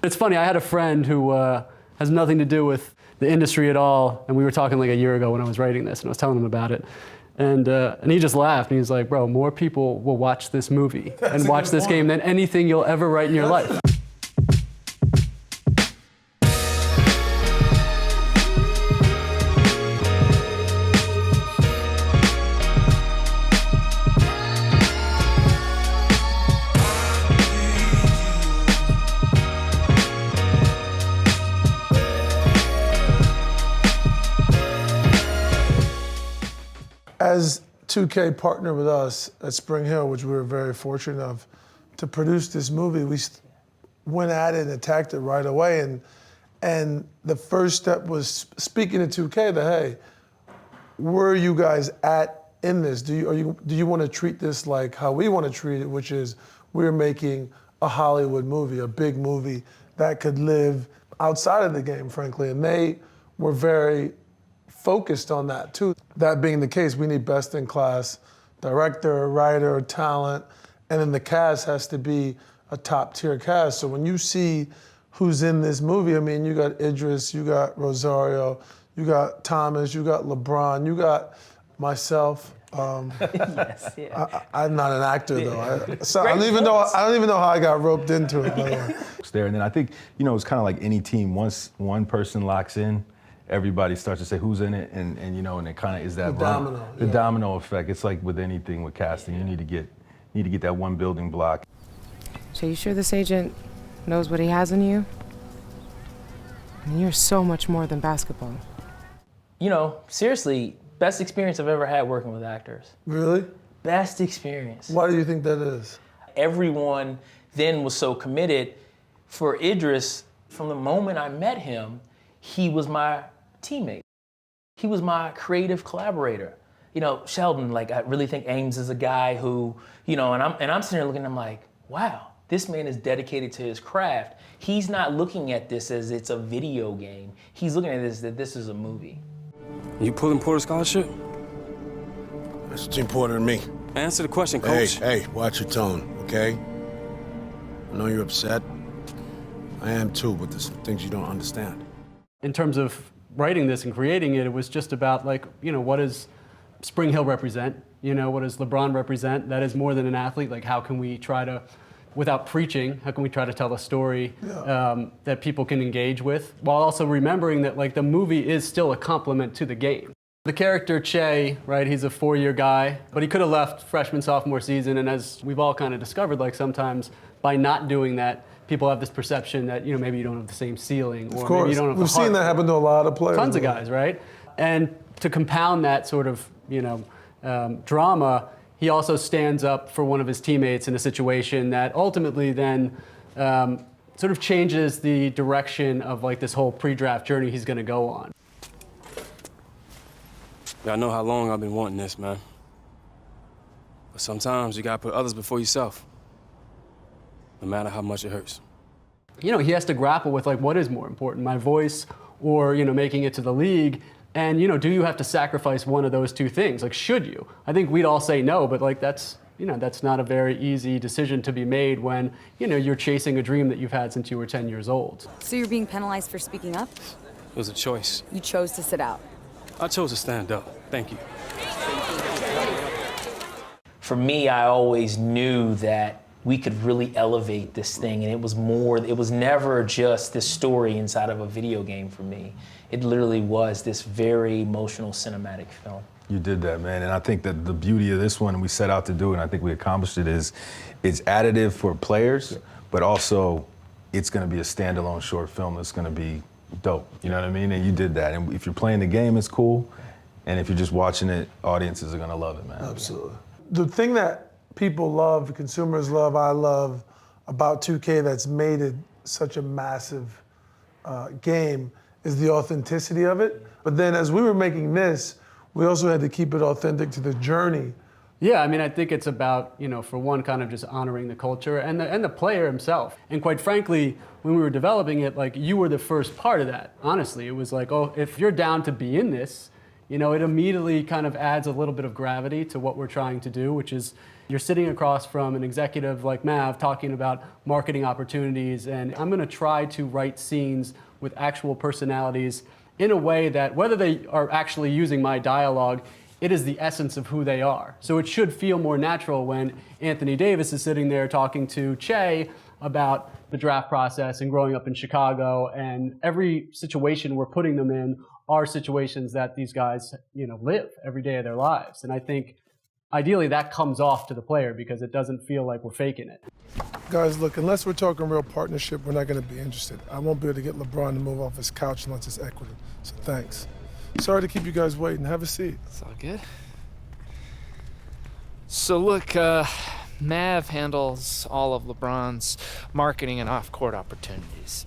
It's funny, I had a friend who has nothing to do with the industry at all, and we were talking like a year ago when I was writing this, and I was telling him about it. And he just laughed, and he was like, bro, more people will watch this movie and watch this game than anything you'll ever write in your life. As 2K partnered with us at Spring Hill, which we were very fortunate of, to produce this movie, we went at it and attacked it right away. And the first step was speaking to 2K that, hey, where are you guys at in this? Do you want to treat this like how we want to treat it, which is we're making a Hollywood movie, a big movie that could live outside of the game, frankly. And they were very focused on that too. That being the case, we need best-in-class director, writer, talent, and then the cast has to be a top-tier cast. So when you see who's in this movie, I mean, you got Idris, you got Rosario, you got Thomas, you got LeBron, you got myself. Yes, yeah. I'm not an actor though. I don't even know how I got roped into it. There, and then I think it's kind of like any team. Once one person locks in, everybody starts to say who's in it, and it kind of is that the domino effect. It's like with anything with casting, you need to get that one building block. So you sure this agent knows what he has in you? I mean, you're so much more than basketball. Seriously, best experience I've ever had working with actors. Really? Best experience. Why do you think that is? Everyone then was so committed. For Idris, from the moment I met him, he was my teammate. He was my creative collaborator. Sheldon, I really think Ames is a guy who, and I'm sitting there looking at him like, wow, this man is dedicated to his craft. He's not looking at this as it's a video game. He's looking at this that this is a movie. You pulling Porter scholarship? That's what's important to me. Answer the question, coach. Hey, watch your tone, okay? I know you're upset. I am too, but there's some things you don't understand. In terms of writing this and creating it, it was just about what does Spring Hill represent? What does LeBron represent? That is more than an athlete. How can we try to, without preaching, how can we try to tell a story that people can engage with, while also remembering that the movie is still a complement to the game. The character Che, right, he's a 4-year guy, but he could have left freshman, sophomore season, and as we've all kind of discovered, sometimes by not doing that, people have this perception that maybe you don't have the same ceiling, or maybe you don't have the We've seen that happen to a lot of players. Tons of guys, right? And to compound that sort of drama, he also stands up for one of his teammates in a situation that ultimately then sort of changes the direction of this whole pre-draft journey he's going to go on. I know how long I've been wanting this, man. But sometimes you gotta put others before yourself, no matter how much it hurts. He has to grapple with what is more important, my voice or making it to the league. And do you have to sacrifice one of those two things? Should you? I think we'd all say no, but that's that's not a very easy decision to be made when you're chasing a dream that you've had since you were 10 years old. So you're being penalized for speaking up? It was a choice. You chose to sit out. I chose to stand up. Thank you. For me, I always knew that we could really elevate this thing, and it was never just this story inside of a video game for me. It literally was this very emotional cinematic film. You did that, man, and I think that the beauty of this one, and we set out to do it, and I think we accomplished it, is it's additive for players, but also it's gonna be a standalone short film that's gonna be dope, you know what I mean? And you did that, and if you're playing the game, it's cool, and if you're just watching it, audiences are gonna love it, man. Absolutely. The thing that people love, consumers love, I love about 2K that's made it such a massive game is the authenticity of it. But then as we were making this, we also had to keep it authentic to the journey. Yeah, I think it's about, for one, kind of just honoring the culture and the player himself. And quite frankly, when we were developing it, you were the first part of that, honestly. It was oh, if you're down to be in this, You know, it immediately kind of adds a little bit of gravity to what we're trying to do, which is you're sitting across from an executive like Mav talking about marketing opportunities, and I'm gonna try to write scenes with actual personalities in a way that, whether they are actually using my dialogue, it is the essence of who they are. So it should feel more natural when Anthony Davis is sitting there talking to Che about the draft process and growing up in Chicago, and every situation we're putting them in are situations that these guys, you know, live every day of their lives. And I think ideally that comes off to the player because it doesn't feel like we're faking it. Guys, look, unless we're talking real partnership, we're not going to be interested. I won't be able to get LeBron to move off his couch unless it's equity. So thanks. Sorry to keep you guys waiting. Have a seat. It's all good. So look, Mav handles all of LeBron's marketing and off-court opportunities.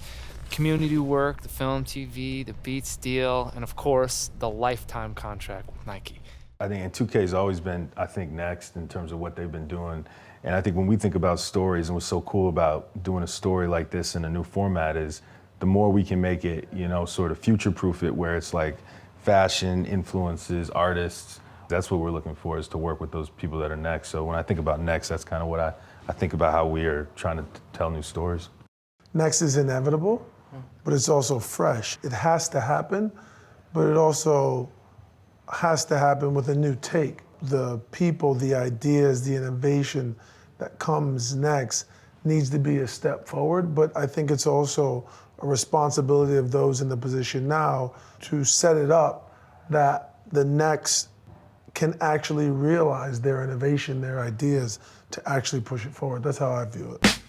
Community work, the film, TV, the Beats deal, and of course, the lifetime contract with Nike. I think, and 2K's always been, I think, next in terms of what they've been doing. And I think when we think about stories, and what's so cool about doing a story like this in a new format is the more we can make it, you know, sort of future-proof it, where it's like fashion, influences, artists. That's what we're looking for, is to work with those people that are next. So when I think about next, that's kind of what I think about how we are trying to tell new stories. Next is inevitable, but it's also fresh. It has to happen, but it also has to happen with a new take. The people, the ideas, the innovation that comes next needs to be a step forward, but I think it's also a responsibility of those in the position now to set it up that the next can actually realize their innovation, their ideas, to actually push it forward. That's how I view it.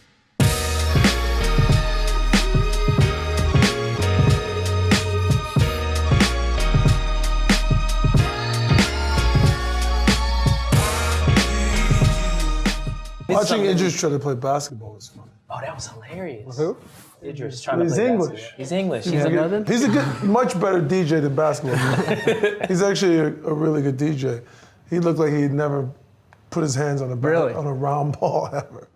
Watching Idris try to play basketball was fun. Oh, that was hilarious. Who? Idris trying to He's play English. basketball. He's English. He's a good, much better DJ than basketball. He's actually a really good DJ. He looked like he'd never put his hands on a round ball ever.